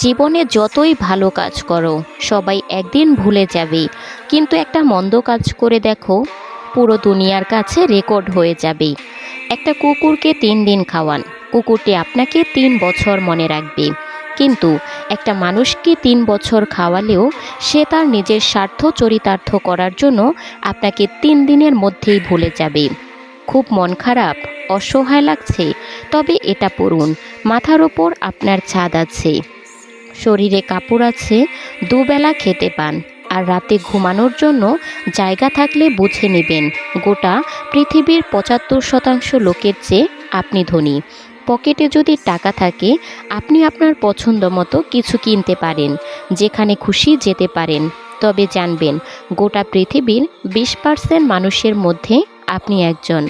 জীবনে যতই ভালো কাজ করো সবাই একদিন ভুলে যাবে, কিন্তু একটা মন্দ কাজ করে দেখো, পুরো দুনিয়ার কাছে রেকর্ড হয়ে যাবে। একটা কুকুরকে 3 দিন খাওয়ান, কুকুরটি আপনাকে 3 বছর মনে রাখবে। কিন্তু একটা মানুষকে 3 বছর খাওয়ালেও সে তার নিজের স্বার্থ চরিতার্থ করার জন্য আপনাকে 3 দিনের মধ্যেই ভুলে যাবে। খুব মন খারাপ, অসহায় লাগছে, তবে এটা পড়ুন, মাথার ওপর আপনার ছাদ আছে, শরীরে কাপড় আছে, দুবেলা খেতে পান, আর রাতে ঘুমানোর জন্য জায়গা থাকলে বুঝে নেবেন গোটা পৃথিবীর 75% লোকের চেয়ে আপনি ধনী। পকেটে যদি টাকা থাকে আপনি আপনার পছন্দ মতো কিছু কিনতে পারেন, যেখানে খুশি যেতে পারেন। তবে জানবেন গোটা পৃথিবীর 20% মানুষের মধ্যে আপনি একজন।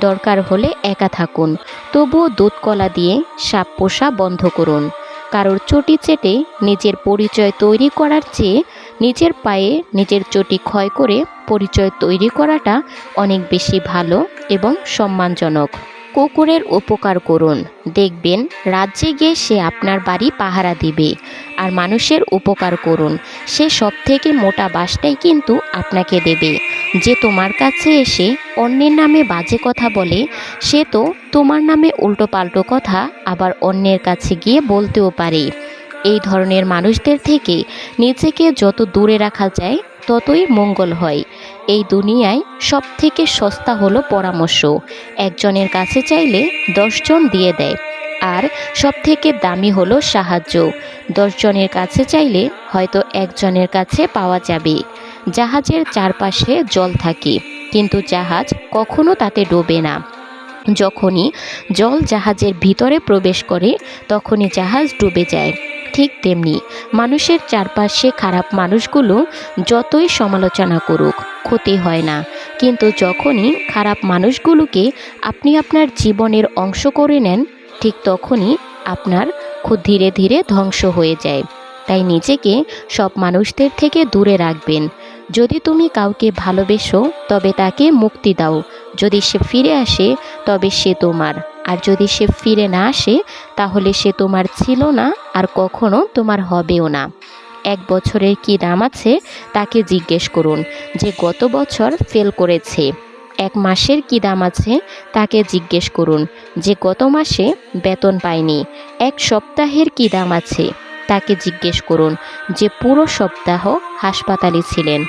দরকার হলে একা থাকুন, তবুও দুধ কলা দিয়ে সাপ পোষা বন্ধ করুন। কারোর চটি চেটে নিজের পরিচয় তৈরি করার চেয়ে নিজের পায়ে নিজের চটি ক্ষয় করে পরিচয় তৈরি করাটা অনেক বেশি ভালো এবং সম্মানজনক। কুকুরের উপকার করুন, দেখবেন রাত জেগে সে আপনার বাড়ি পাহারা দিবে। আর মানুষের উপকার করুন, সে সবথেকে মোটা বাসটাই কিন্তু আপনাকে দেবে। যে তোমার কাছে এসে অন্যের নামে বাজে কথা বলে, সে তো তোমার নামে উল্টোপাল্টো কথা আবার অন্যের কাছে গিয়ে বলতেও পারে। এই ধরনের মানুষদের থেকে নিজেকে যত দূরে রাখা যায় ততই মঙ্গল হয়। এই দুনিয়ায় সবথেকে সস্তা হলো পরামর্শ। একজনের কাছে চাইলে 10 জন দিয়ে দেয়। আর সবথেকে দামি হলো সাহায্য। 10 জনের কাছে চাইলে হয়তো একজনের কাছে পাওয়া যাবে। জাহাজের চারপাশে জল থাকে, কিন্তু জাহাজ কখনো তাতে ডোবে না। যখনই জল জাহাজের ভিতরে প্রবেশ করে তখনই জাহাজ ডুবে যায়। ঠিক তেমনি মানুষের চারপাশে খারাপ মানুষগুলো যতই সমালোচনা করুক ক্ষতি হয় না, কিন্তু যখনই খারাপ মানুষগুলোকে আপনি আপনার জীবনের অংশ করে নেন, ঠিক তখনই আপনার খুব ধীরে ধীরে ধ্বংস হয়ে যায়। তাই নিজেকে সব মানুষদের থেকে দূরে রাখবেন। যদি তুমি কাউকে ভালোবেসো তবে তাকে মুক্তি দাও। যদি সে ফিরে আসে তবে সে তোমার, আর যদি সে ফিরে না আসে তাহলে সে তোমার ছিল না আর কখনো তোমার হবেও না। 1 বছরের কী দাম আছে তাকে জিজ্ঞেস করুন, যে গত বছর ফেল করেছে। 1 মাসের কী দাম আছে তাকে জিজ্ঞেস করুন, যে গত মাসে বেতন পায়নি। 1 সপ্তাহের কী দাম আছে তাকে জিজ্ঞেস করুন, যে পুরো সপ্তাহ হাসপাতালে ছিলেন।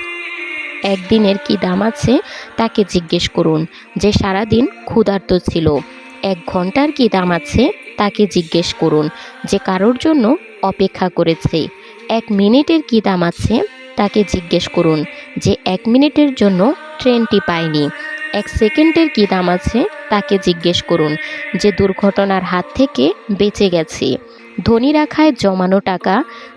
1 দিনের কী দাম আছে তাকে জিজ্ঞেস করুন, যে সারাদিন ক্ষুধার্ত ছিল। 1 ঘন্টার কী দাম আছে তাকে জিজ্ঞেস করুন, যে কারোর জন্য অপেক্ষা করেছে। 1 মিনিটের কী দাম আছে তাকে জিজ্ঞেস করুন, যে 1 মিনিটের জন্য ট্রেনটি পায়নি। 1 সেকেন্ডের কী দাম আছে তাকে জিজ্ঞেস করুন, যে দুর্ঘটনার হাত থেকে বেঁচে গেছে। ধনীরা খায় জমানো টাকা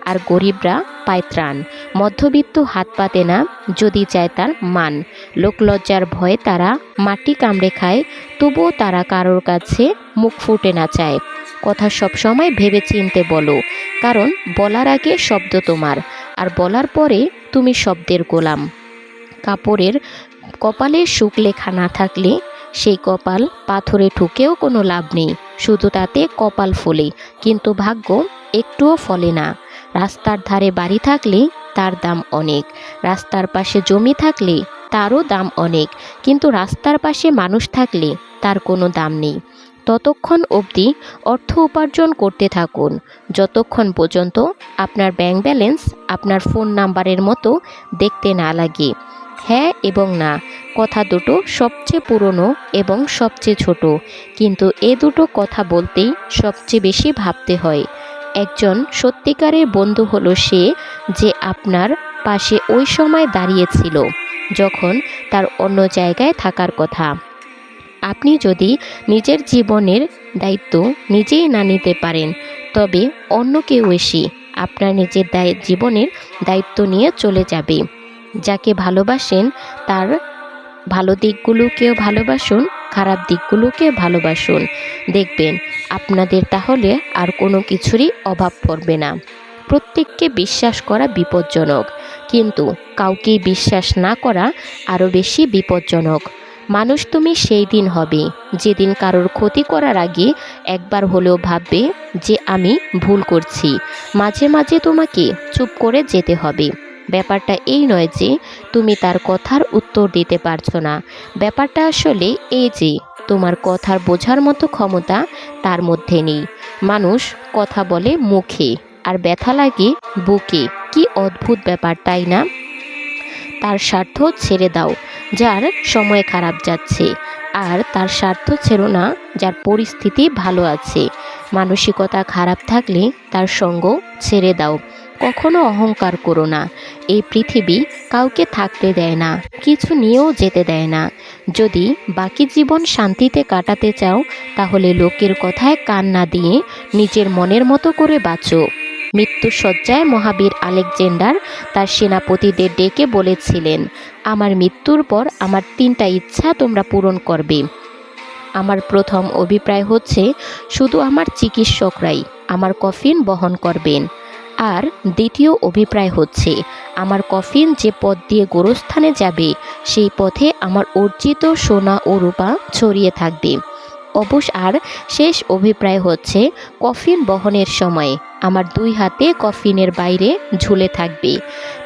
আর গরিবরা পায় ত্রাণ। মধ্যবিত্ত হাত পাতে না যদি চায় তার মান। লোকলজ্জার ভয়ে তারা মাটি কামড়ে খায়, তবুও তারা কারোর কাছে মুখ ফুটে না চায়। কথা সবসময় ভেবে চিনতে বলো, কারণ বলার আগে শব্দ তোমার, আর বলার পরে তুমি শব্দের গোলাম। কাপড়ের কপালে সুখ লেখা না থাকলে সেই কপাল পাথরে ঠুকেও কোনো লাভ নেই, শুধু তাতে কপাল ফোলে, কিন্তু ভাগ্য একটুও ফলে না। রাস্তার ধারে বাড়ি থাকলে তার দাম অনেক, রাস্তার পাশে জমি থাকলে তারও দাম অনেক, কিন্তু রাস্তার পাশে মানুষ থাকলে তার কোনো দাম নেই। ততক্ষণ অবধি অর্থ উপার্জন করতে থাকুন যতক্ষণ পর্যন্ত আপনার ব্যাংক ব্যালেন্স আপনার ফোন নাম্বারের মতো দেখতে না লাগে। হ্যাঁ এবং না কথা দুটো সবচেয়ে পুরনো এবং সবচেয়ে ছোট, কিন্তু এ দুটো কথা বলতেই সবচেয়ে বেশি ভাবতে হয়। একজন সত্যিকারের বন্ধু হলো সে, যে আপনার পাশে ওই সময় দাঁড়িয়েছিল যখন তার অন্য জায়গায় থাকার কথা। আপনি যদি নিজের জীবনের দায়িত্ব নিজেই না নিতে পারেন, তবে অন্য কেউ এসে আপনার নিজের জীবনের দায়িত্ব নিয়ে চলে যাবে। যাকে ভালোবাসেন তার ভালো দিকগুলোকেও ভালোবাসুন, খারাপ দিকগুলোকে ভালোবাসুন। দেখবেন আপনাদের তাহলে আর কোনো কিছুরই অভাব পড়বে না। প্রত্যেককে বিশ্বাস করা বিপজ্জনক, কিন্তু কাউকেই বিশ্বাস না করা আরও বেশি বিপজ্জনক। মানুষ তুমি সেই দিন হবে যেদিন কারোর ক্ষতি করার আগে একবার হলেও ভাববে যে আমি ভুল করছি। মাঝে মাঝে তোমাকে চুপ করে যেতে হবে। ব্যাপারটা এই নয় যে তুমি তার কথার উত্তর দিতে পারছো না, ব্যাপারটা আসলে এই যে তোমার কথার বোঝার মতো ক্ষমতা তার মধ্যে নেই। মানুষ কথা বলে মুখে আর ব্যথা লাগে বুকে। কি অদ্ভুত ব্যাপার, তাই না? তার স্বার্থ ছেড়ে দাও যার সময় খারাপ যাচ্ছে, আর তার স্বার্থ ছেড়ো না যার পরিস্থিতি ভালো আছে। মানসিকতা খারাপ থাকলে তার সঙ্গ ছেড়ে দাও। কখনো অহংকার করো না। এই পৃথিবী কাউকে থাকতে দেয় না, কিছু নিয়েও যেতে দেয় না। যদি বাকি জীবন শান্তিতে কাটাতে চাও তাহলে লোকের কথায় কান না দিয়ে নিজের মনের মতো করে বাঁচো। মৃত্যুশয্যায় মহাবীর আলেকজান্ডার তার সেনাপতিদের ডেকে বলেছিলেন, আমার মৃত্যুর পর আমার 3টা ইচ্ছা তোমরা পূরণ করবে। আমার প্রথম অভিপ্রায় হচ্ছে শুধু আমার চিকিৎসকরাই আমার কফিন বহন করবেন। আর দ্বিতীয় অভিপ্রায় হচ্ছে আমার কফিন যে পথ দিয়ে গোরস্থানে যাবে সেই পথে আমার অর্জিত সোনা ও রূপা ছড়িয়ে থাকবে। আর শেষ অভিপ্রায় হচ্ছে কফিন বহনের সময় আমার 2 হাতে কফিনের বাইরে ঝুলে থাকবে।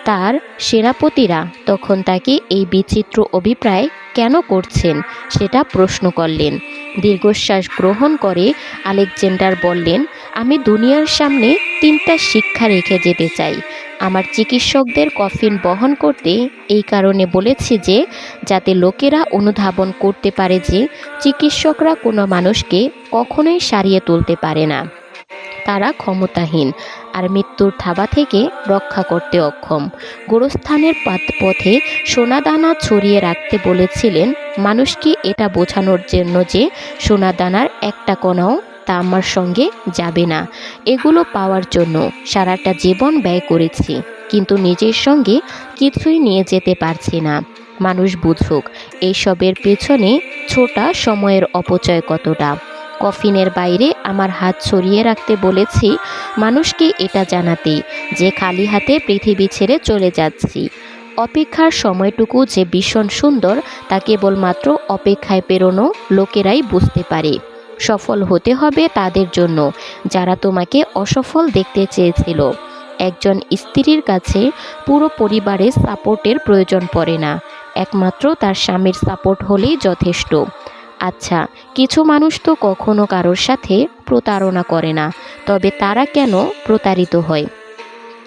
তার সেনাপতিরা তখন তাকে এই বিচিত্র অভিপ্রায় কেন করছেন সেটা প্রশ্ন করলেন। দীর্ঘশ্বাস গ্রহণ করে আলেকজান্ডার বললেন, আমি দুনিয়ার সামনে 3টা শিক্ষা রেখে যেতে চাই। আমার চিকিৎসকদের কফিন বহন করতে এই কারণে বলেছি যে যাতে লোকেরা অনুধাবন করতে পারে যে চিকিৎসকরা কোনো মানুষকে কখনোই সারিয়ে তুলতে পারে না, তারা ক্ষমতাহীন আর মৃত্যুর থাবা থেকে রক্ষা করতে অক্ষম। গোরস্থানের পথে সোনাদানা ছড়িয়ে রাখতে বলেছিলেন মানুষকে এটা বোঝানোর জন্য যে সোনাদানার একটা কণাও তা আমার সঙ্গে যাবে না। এগুলো পাওয়ার জন্য সারাটা জীবন ব্যয় করেছি, কিন্তু নিজের সঙ্গে কিছুই নিয়ে যেতে পারছি না। মানুষ বুঝুক এইসবের পেছনে ছোটা সময়ের অপচয় কতটা। কফিনের বাইরে আমার হাত ছড়িয়ে রাখতে বলেছি মানুষকে এটা জানাতে যে খালি হাতে পৃথিবী ছেড়ে চলে যাচ্ছি। অপেক্ষার সময়টুকু যে ভীষণ সুন্দর তা কেবলমাত্র অপেক্ষায় পেরোনো লোকেরাই বুঝতে পারে। সফল হতে হবে তাদের জন্য যারা তোমাকে অসফল দেখতে চেয়েছিল। একজন স্ত্রীর কাছে পুরো পরিবারের সাপোর্টের প্রয়োজন পড়ে না, একমাত্র তার স্বামীর সাপোর্ট হলেই যথেষ্ট। আচ্ছা, কিছু মানুষ তো কখনো কারোর সাথে প্রতারণা করে না, তবে তারা কেন প্রতারিত হয়?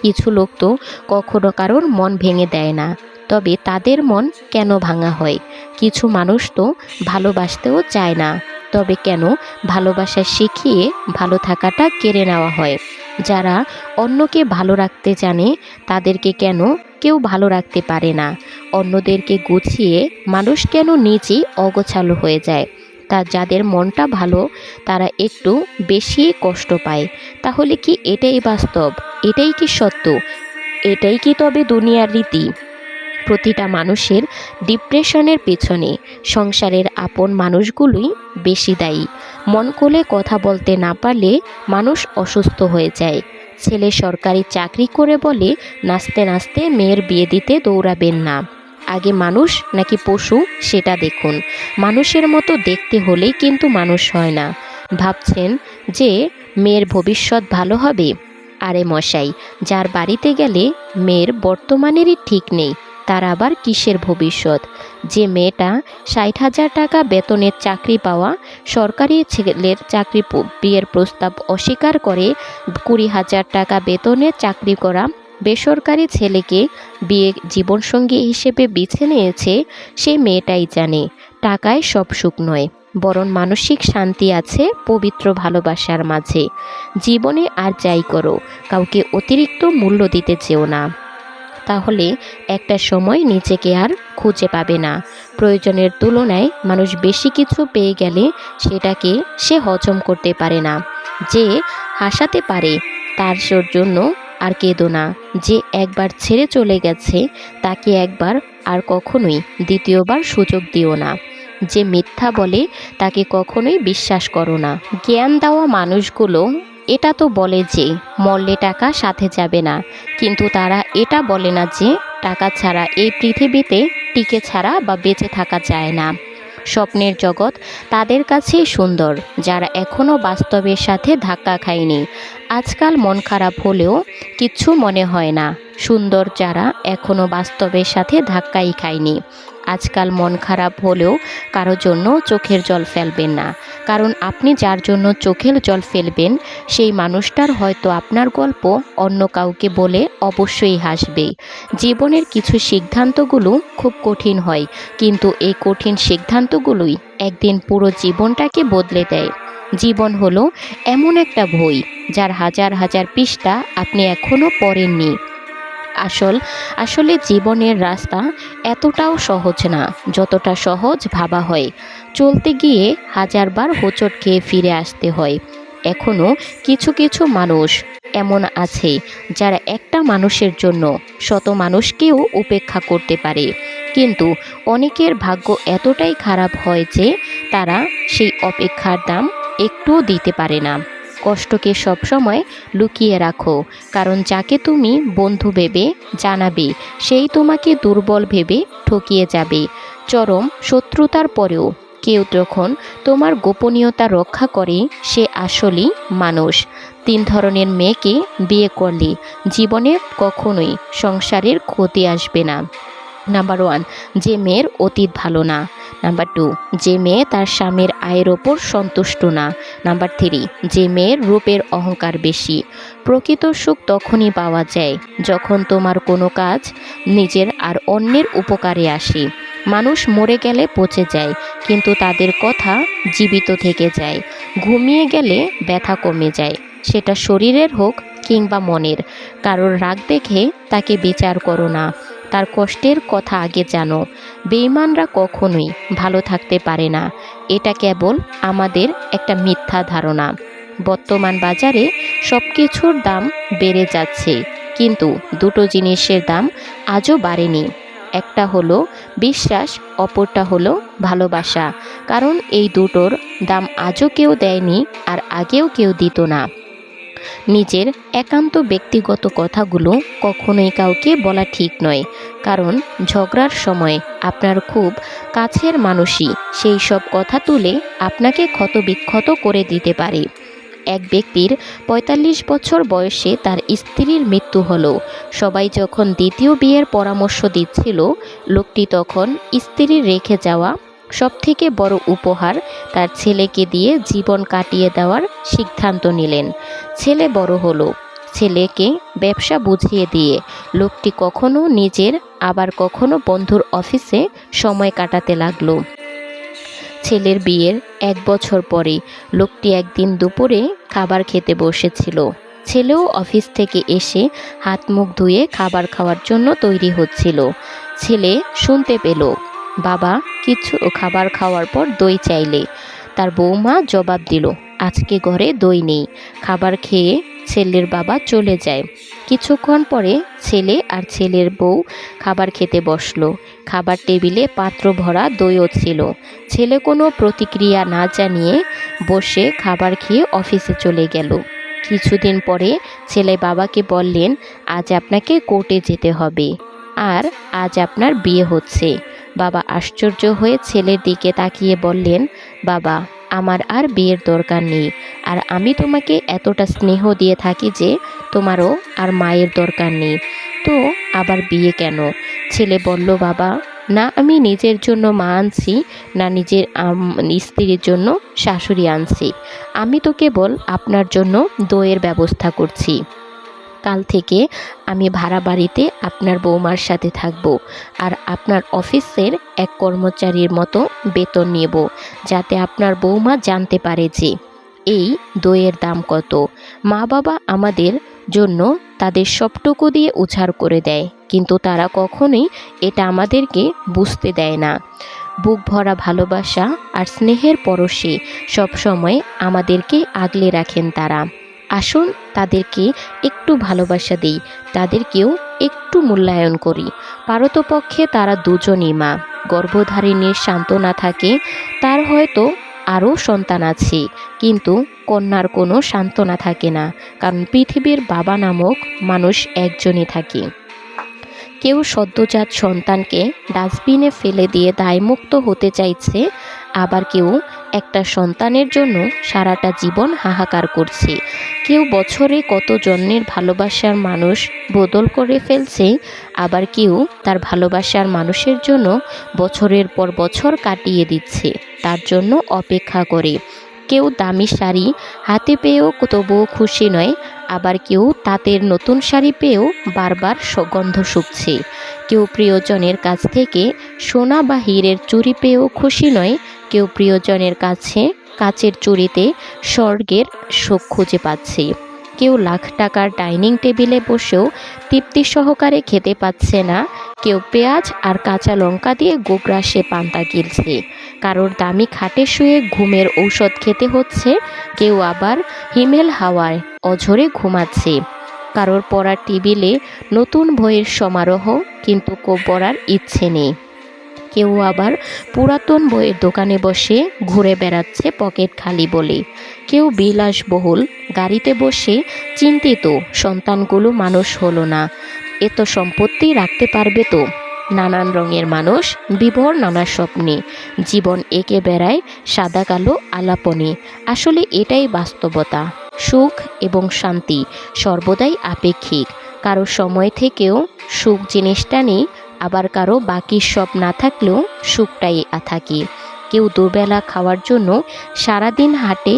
কিছু লোক তো কখনো কারোর মন ভেঙে দেয় না, তবে তাদের মন কেন ভাঙা হয়? কিছু মানুষ তো ভালোবাসতেও চায় না, তবে কেন ভালোবাসা শিখিয়ে ভালো থাকাটা কেড়ে নেওয়া হয়? যারা অন্যকে ভালো রাখতে জানে তাদেরকে কেন কেউ ভালো রাখতে পারে না? অন্যদেরকে গুছিয়ে মানুষ কেন নিজেই অগোছালো হয়ে যায়? যাদের মনটা ভালো তারা একটু বেশি কষ্ট পায়। তাহলে কি এটাই বাস্তব? এটাই কি সত্য? এটাই কি তবে দুনিয়ার রীতি? প্রতিটা মানুষের ডিপ্রেশনের পেছনে সংসারের আপন মানুষগুলোই বেশি দায়ী। মন খুলে কথা বলতে না পারলে মানুষ অসুস্থ হয়ে যায়। ছেলে সরকারি চাকরি করে বলে নাচতে নাচতে মেয়ের বিয়ে দিতে দৌড়াবেন না। আগে মানুষ নাকি পশু সেটা দেখুন। মানুষের মতো দেখতে হলেই কিন্তু মানুষ হয় না। ভাবছেন যে মেয়ের ভবিষ্যৎ ভালো হবে? আরে মশাই, যার বাড়িতে গেলে মেয়ের বর্তমানেরই ঠিক নেই তার আবার কিসের ভবিষ্যৎ? যে মেয়েটা 60,000 টাকা বেতনের চাকরি পাওয়া সরকারি ছেলের চাকরি বিয়ের প্রস্তাব অস্বীকার করে 20,000 টাকা বেতনের চাকরি করা বেসরকারি ছেলেকে বিয়ে জীবনসঙ্গী হিসেবে বেছে নিয়েছে, সেই মেয়েটাই জানে টাকায় সব সুখ নয়, বরং মানসিক শান্তি আছে পবিত্র ভালোবাসার মাঝে। জীবনে আর যাই করো, কাউকে অতিরিক্ত মূল্য দিতে চেও না, তাহলে একটা সময় নিজেকে আর খুঁজে পাবে না। প্রয়োজনের তুলনায় মানুষ বেশি কিছু পেয়ে গেলে সেটাকে সে হজম করতে পারে না। যে হাসাতে পারে তার জন্য আর কেঁদো না। যে একবার ছেড়ে চলে গেছে তাকে একবার আর কখনোই দ্বিতীয়বার সুযোগ দিও না। যে মিথ্যা বলে তাকে কখনোই বিশ্বাস করো না। জ্ঞান দেওয়া মানুষগুলো এটা তো বলে যে মরলে টাকা সাথে যাবে না, কিন্তু তারা এটা বলে না যে টাকা ছাড়া এই পৃথিবীতে টিকে ছাড়া বা বেঁচে থাকা যায় না। স্বপ্নের জগৎ তাদের কাছেই সুন্দর যারা এখনও বাস্তবের সাথে ধাক্কা খায়নি। আজকাল মন খারাপ হলেও কিচ্ছু মনে হয় না, সুন্দর যারা এখনও বাস্তবের সাথে ধাক্কাই খায়নি। আজকাল মন খারাপ হলেও কারো জন্য চোখের জল ফেলবেন না, কারণ আপনি যার জন্য চোখের জল ফেলবেন সেই মানুষটার হয়তো আপনার গল্প অন্য কাউকে বলে অবশ্যই হাসবে। জীবনের কিছু সিদ্ধান্তগুলো খুব কঠিন হয়, কিন্তু এই কঠিন সিদ্ধান্তগুলোই একদিন পুরো জীবনটাকে বদলে দেয়। জীবন হলো এমন একটা বই যার হাজার হাজার পৃষ্ঠা আপনি এখনও পড়েননি। আসলে জীবনের রাস্তা এতটাও সহজ না যতটা সহজ ভাবা হয়। চলতে গিয়ে হাজারবার হোঁচট খেয়ে ফিরে আসতে হয়। এখনও কিছু কিছু মানুষ এমন আছে যারা একটা মানুষের জন্য শত মানুষকেও উপেক্ষা করতে পারে, কিন্তু অনেকের ভাগ্য এতটাই খারাপ হয় যে তারা সেই অপেক্ষার দাম একটুও দিতে পারে না। কষ্টকে সবসময় লুকিয়ে রাখো, কারণ যাকে তুমি বন্ধু ভেবে জানাবে সেই তোমাকে দুর্বল ভেবে ঠকিয়ে যাবে। চরম শত্রুতার পরেও কেউ যখন তোমার গোপনীয়তা রক্ষা করে সে আসলেই মানুষ। 3 ধরনের মেয়েকে বিয়ে করলে জীবনে কখনোই সংসারের ক্ষতি আসবে না। নাম্বার 1, যে মেয়ের অতীত ভালো না। নাম্বার 2, যে মেয়ে তার স্বামীর আয়ের ওপর সন্তুষ্ট না। নাম্বার 3, যে মেয়ের রূপের অহংকার বেশি। প্রকৃত সুখ তখনই পাওয়া যায় যখন তোমার কোনো কাজ নিজের আর অন্যের উপকারে আসে। মানুষ মরে গেলে পচে যায়, কিন্তু তাদের কথা জীবিত থেকে যায়। ঘুমিয়ে গেলে ব্যথা কমে যায়, সেটা শরীরের হোক কিংবা মনের। কারোর রাগ দেখে তাকে বিচার করো না, তার কষ্টের কথা আগে জানো। বেঈমানরা কখনোই ভালো থাকতে পারে না, এটা কেবল আমাদের একটা মিথ্যা ধারণা। বর্তমান বাজারে সব কিছুর দাম বেড়ে যাচ্ছে, কিন্তু দুটো জিনিসের দাম আজও বাড়েনি। একটা হলো বিশ্বাস, অপরটা হলো ভালোবাসা। কারণ এই দুটোর দাম আজও কেউ দেয়নি আর আগেও কেউ দিত না। নিজের একান্ত ব্যক্তিগত কথাগুলো কখনোই কাউকে বলা ঠিক নয়, কারণ ঝগড়ার সময় আপনার খুব কাছের মানুষই সেই সব কথা তুলে আপনাকে ক্ষতবিক্ষত করে দিতে পারে। এক ব্যক্তির ৪৫ বছর বয়সে তার স্ত্রীর মৃত্যু হলো। সবাই যখন দ্বিতীয় বিয়ের পরামর্শ দিচ্ছিল, লোকটি তখন স্ত্রীর রেখে যাওয়া সবথেকে বড় উপহার তার ছেলেকে দিয়ে জীবন কাটিয়ে দেওয়ার সিদ্ধান্ত নিলেন। ছেলে বড় হলো, ছেলেকে ব্যবসা বুঝিয়ে দিয়ে লোকটি কখনো নিজের আবার কখনো বন্ধুর অফিসে সময় কাটাতে লাগলো। ছেলের বিয়ের 1 বছর পরে লোকটি একদিন দুপুরে খাবার খেতে বসেছিল। ছেলেও অফিস থেকে এসে হাত মুখ ধুয়ে খাবার খাওয়ার জন্য তৈরি হচ্ছিল। ছেলে শুনতে পেল বাবা কিছু খাবার খাওয়ার পর দই চাইলে। তার বৌমা জবাব দিল, আজকে ঘরে দই নেই। খাবার খেয়ে ছেলের বাবা চলে যায়। কিছুক্ষণ পরে ছেলে আর ছেলের বউ খাবার খেতে বসলো। খাবার টেবিলে পাত্র ভরা দইও ছিল। ছেলে কোনো প্রতিক্রিয়া না জানিয়ে বসে খাবার খেয়ে অফিসে চলে গেল। কিছুদিন পরে ছেলে বাবাকে বললেন, আজ আপনাকে কোর্টে যেতে হবে আর আজ আপনার বিয়ে হচ্ছে। বাবা আশ্চর্য হয়ে ছেলের দিকে তাকিয়ে বললেন, বাবা আমার আর বিয়ের দরকার নেই, আর আমি তোমাকে এতটা স্নেহ দিয়ে থাকি যে তোমারও আর মায়ের দরকার নেই, তো আবার বিয়ে কেন? ছেলে বলল, বাবা না আমি নিজের জন্য মা আনছি, না নিজের স্ত্রীর জন্য শাশুড়ি আনছি। আমি তো কেবল আপনার জন্য দইয়ের ব্যবস্থা করছি। কাল থেকে আমি ভাড়া বাড়িতে আপনার বৌমার সাথে থাকব, আর আপনার অফিসের এক কর্মচারীর মতো বেতন নেব, যাতে আপনার বৌমা জানতে পারে যে এই দইয়ের দাম কত। মা বাবা আমাদের জন্য তাদের সবটুকু দিয়ে উজাড় করে দেয়, কিন্তু তারা কখনোই এটা আমাদেরকে বুঝতে দেয় না। বুক ভরা ভালোবাসা আর স্নেহের পরশে সবসময় আমাদেরকে আগলে রাখেন তারা। আসুন তাদেরকে একটু ভালোবাসা দিই, তাদেরকেও একটু মূল্যায়ন করি। পারতপক্ষে তারা দুজনই মা। গর্ভধারিণীর সান্ত্বনা থাকে তার হয়তো আরও সন্তান আছে, কিন্তু কন্যার কোনো সান্ত্বনা থাকে না, কারণ পৃথিবীর বাবা নামক মানুষ একজনই থাকে। কেউ সদ্যজাত সন্তানকে ডাস্টবিনে ফেলে দিয়ে দায়মুক্ত হতে চাইছে, আবার কেউ একটা সন্তানের জন্য সারাটা জীবন হাহাকার করছে। কেউ বছরে কত জন্মের ভালোবাসার মানুষ বদল করে ফেলছে, আবার কেউ তার ভালোবাসার মানুষের জন্য বছরের পর বছর কাটিয়ে দিচ্ছে, তার জন্য অপেক্ষা করে। কেউ দামি শাড়ি হাতে পেয়েও তবুও খুশি নয়, আবার কেউ তাঁতের নতুন শাড়ি পেয়েও বারবার গন্ধ শুকছে। কেউ প্রিয়জনের কাছ থেকে সোনা বা হীরের চুড়ি পেয়েও খুশি নয়, কেউ প্রিয়জনের কাছে কাচের চুড়িতে স্বর্গের সুখ খুঁজে পাচ্ছে। কেউ লাখ টাকার ডাইনিং টেবিলে বসেও তৃপ্তি সহকারে খেতে পাচ্ছে না, কেউ পেঁয়াজ আর কাঁচা লঙ্কা দিয়ে গোগ্রাসে পান্তা গিলছে। কারোর দামি খাটে শুয়ে ঘুমের ঔষধ খেতে হচ্ছে, কেউ আবার হিমেল হাওয়ায় অঝরে ঘুমাচ্ছে। কারোর পড়ার টেবিলে নতুন বইয়ের সমারোহ, কিন্তু পড়ার ইচ্ছে নেই। কেউ আবার পুরাতন বইয়ের দোকানে বসে ঘুরে বেড়াচ্ছে পকেট খালি বলে। কেউ বিলাসবহুল গাড়িতে বসে চিন্তিত সন্তানগুলো মানুষ হলো না, এত সম্পত্তি রাখতে পারবে তো। নানান রঙের মানুষ বিভোর নানা স্বপ্নে, জীবন এঁকে বেড়ায় সাদা কালো আলাপনে। আসলে এটাই বাস্তবতা। সুখ এবং শান্তি সর্বদাই আপেক্ষিক। কারো সময় থেকেও সুখ জিনিসটা নেই, আবার কারো বাকি সব না থাকলেও সুখটাই থাকে। কেউ দুবেলা খাওয়ার জন্য সারাদিন হাঁটে,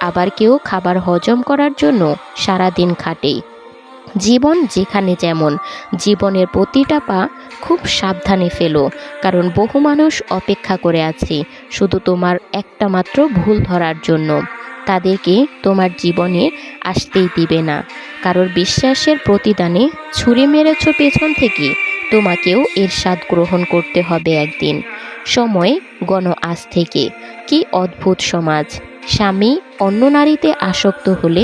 আবার কেউ খাবার হজম করার জন্য সারাদিন খাটে। জীবন যেখানে যেমন, জীবনের প্রতিটা পা খুব সাবধানে ফেলো, কারণ বহু মানুষ অপেক্ষা করে আছে শুধু তোমার একটা মাত্র ভুল ধরার জন্য। তাদেরকে তোমার জীবনে আসতেই দিবে না। কারোর বিশ্বাসের প্রতিদানে ছুরি মেরেছ পেছন থেকে, তোমাকেও এর স্বাদ গ্রহণ করতে হবে একদিন। সময় গণ আজ থেকে। কি অদ্ভুত সমাজ! স্বামী অন্য নারীতে আসক্ত হলে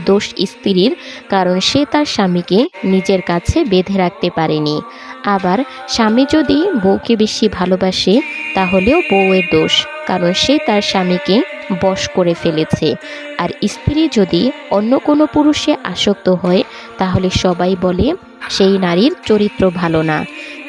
দোষ স্ত্রীর, কারণ সে তার স্বামীকে নিজের কাছে বেঁধে রাখতে পারেনি। আবার স্বামী যদি বউকে বেশি ভালোবাসে, তাহলেও বউয়ের দোষ, কারণ সে তার স্বামীকে বশ করে ফেলেছে। আর স্ত্রী যদি অন্য কোনো পুরুষে আসক্ত হয়, তাহলে সবাই বলে সেই নারীর চরিত্র ভালো না।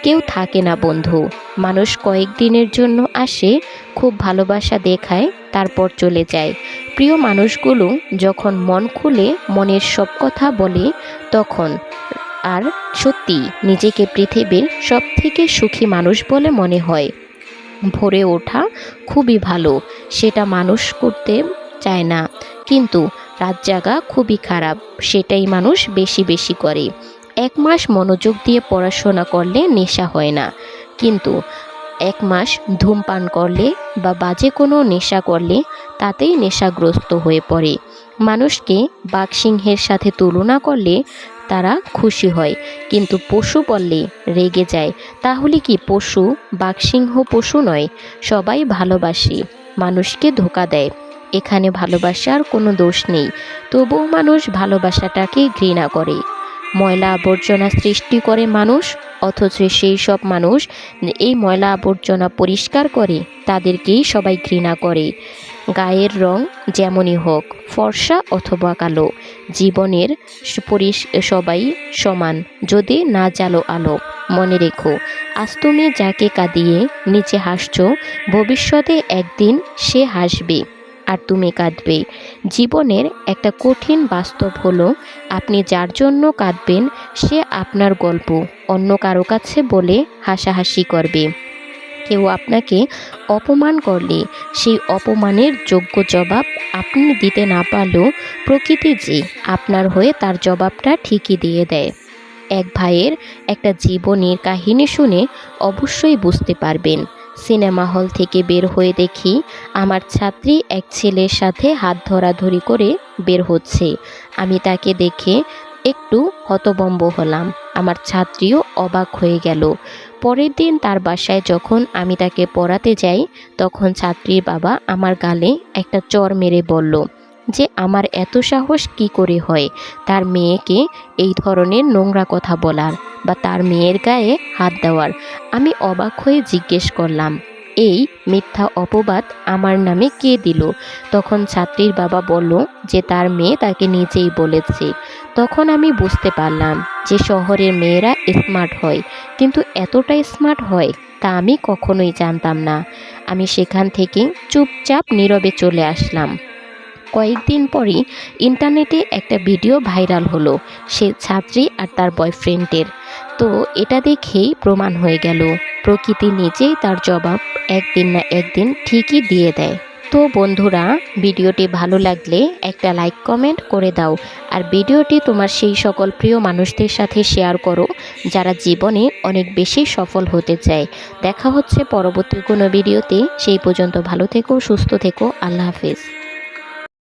কেউ থাকে না বন্ধু, মানুষ কয়েকদিনের জন্য আসে, খুব ভালোবাসা দেখায়, তারপর চলে যায়। প্রিয় মানুষগুলো যখন মন খুলে মনের সব কথা বলে, তখন আর সত্যি নিজেকে পৃথিবীর সব থেকে সুখী মানুষ বলে মনে হয়। ভোরে ওঠা খুবই ভালো, সেটা মানুষ করতে চায় না, কিন্তু রাত জাগা খুবই খারাপ, সেটাই মানুষ বেশি বেশি করে। 1 মাস মনোযোগ দিয়ে পড়াশোনা করলে নেশা হয় না, কিন্তু 1 মাস ধূমপান করলে বা বাজে কোনো নেশা করলে তাতেই নেশাগ্রস্ত হয়ে পড়ে। মানুষকে বাঘসিংহের সাথে তুলনা করলে তারা খুশি হয়, কিন্তু পশু বললে রেগে যায়। তাহলে কি পশু বাঘসিংহ পশু নয়? সবাই ভালোবাসে, মানুষকে ধোঁকা দেয়। এখানে ভালোবাসার কোনো দোষ নেই, তবুও মানুষ ভালোবাসাটাকে ঘৃণা করে। ময়লা আবর্জনা সৃষ্টি করে মানুষ, অথচ সেই সব মানুষ এই ময়লা আবর্জনা পরিষ্কার করে, তাদেরকেই সবাই ঘৃণা করে। গায়ের রং যেমনই হোক, ফর্সা অথবা কালো, জীবনের সবাই সমান, যদি না জ্বালো আলো। মনে রেখো, আজ তুমি যাকে কাঁদিয়ে নিচে হাসছো, ভবিষ্যতে একদিন সে হাসবে আর তুমি কাঁদবে। জীবনের একটা কঠিন বাস্তব হলো, আপনি যার জন্য কাঁদবেন সে আপনার গল্প অন্য কারো কাছে বলে হাসাহাসি করবে। কেউ আপনাকে অপমান করলে সেই অপমানের যোগ্য জবাব আপনি দিতে না পারলেও প্রকৃতি যে আপনার হয়ে তার জবাবটা ঠিকই দিয়ে দেয়। এক ভাইয়ের একটা জীবনের কাহিনী শুনে অবশ্যই বুঝতে পারবেন। সিনেমা হল থেকে বের হয়ে দেখি আমার ছাত্রী এক ছেলের সাথে হাত ধরাধরি করে বের হচ্ছে। আমি তাকে দেখে একটু হতভম্ব হলাম, আমার ছাত্রীও অবাক হয়ে গেল। পরের দিন তার বাসায় যখন আমি তাকে পড়াতে যাই, তখন ছাত্রীর বাবা আমার গালে একটা চড় মেরে বলল যে আমার এত সাহস কি করে হয় তার মেয়েকে এই ধরনের নোংরা কথা বলার বা তার মেয়ের গায়ে হাত দেওয়ার। আমি অবাক হয়ে জিজ্ঞেস করলাম, এই মিথ্যা অপবাদ আমার নামে কে দিল? তখন ছাত্রীর বাবা বলল যে তার মেয়ে তাকে নিজেই বলেছে। তখন আমি বুঝতে পারলাম যে শহরের মেয়েরা স্মার্ট হয়, কিন্তু এতটা স্মার্ট হয় তা আমি কখনোই জানতাম না। আমি সেখান থেকে চুপচাপ নীরবে চলে আসলাম। কয়েকদিন পরই ইন্টারনেটে একটা ভিডিও ভাইরাল হলো, সে ছাত্রী আর তার বয়ফ্রেন্ডের। তো এটা দেখেই প্রমাণ হয়ে গেল প্রকৃতি নিজেই তার জবাব একদিন না একদিন ঠিকই দিয়ে দেয়। তো বন্ধুরা, ভিডিওটি ভালো লাগলে একটা লাইক কমেন্ট করে দাও, আর ভিডিওটি তোমার সেই সকল প্রিয় মানুষদের সাথে শেয়ার করো যারা জীবনে অনেক বেশি সফল হতে চায়। দেখা হচ্ছে পরবর্তী কোনো ভিডিওতে। সেই পর্যন্ত ভালো থেকো, সুস্থ থেকো। আল্লাহ হাফেজ।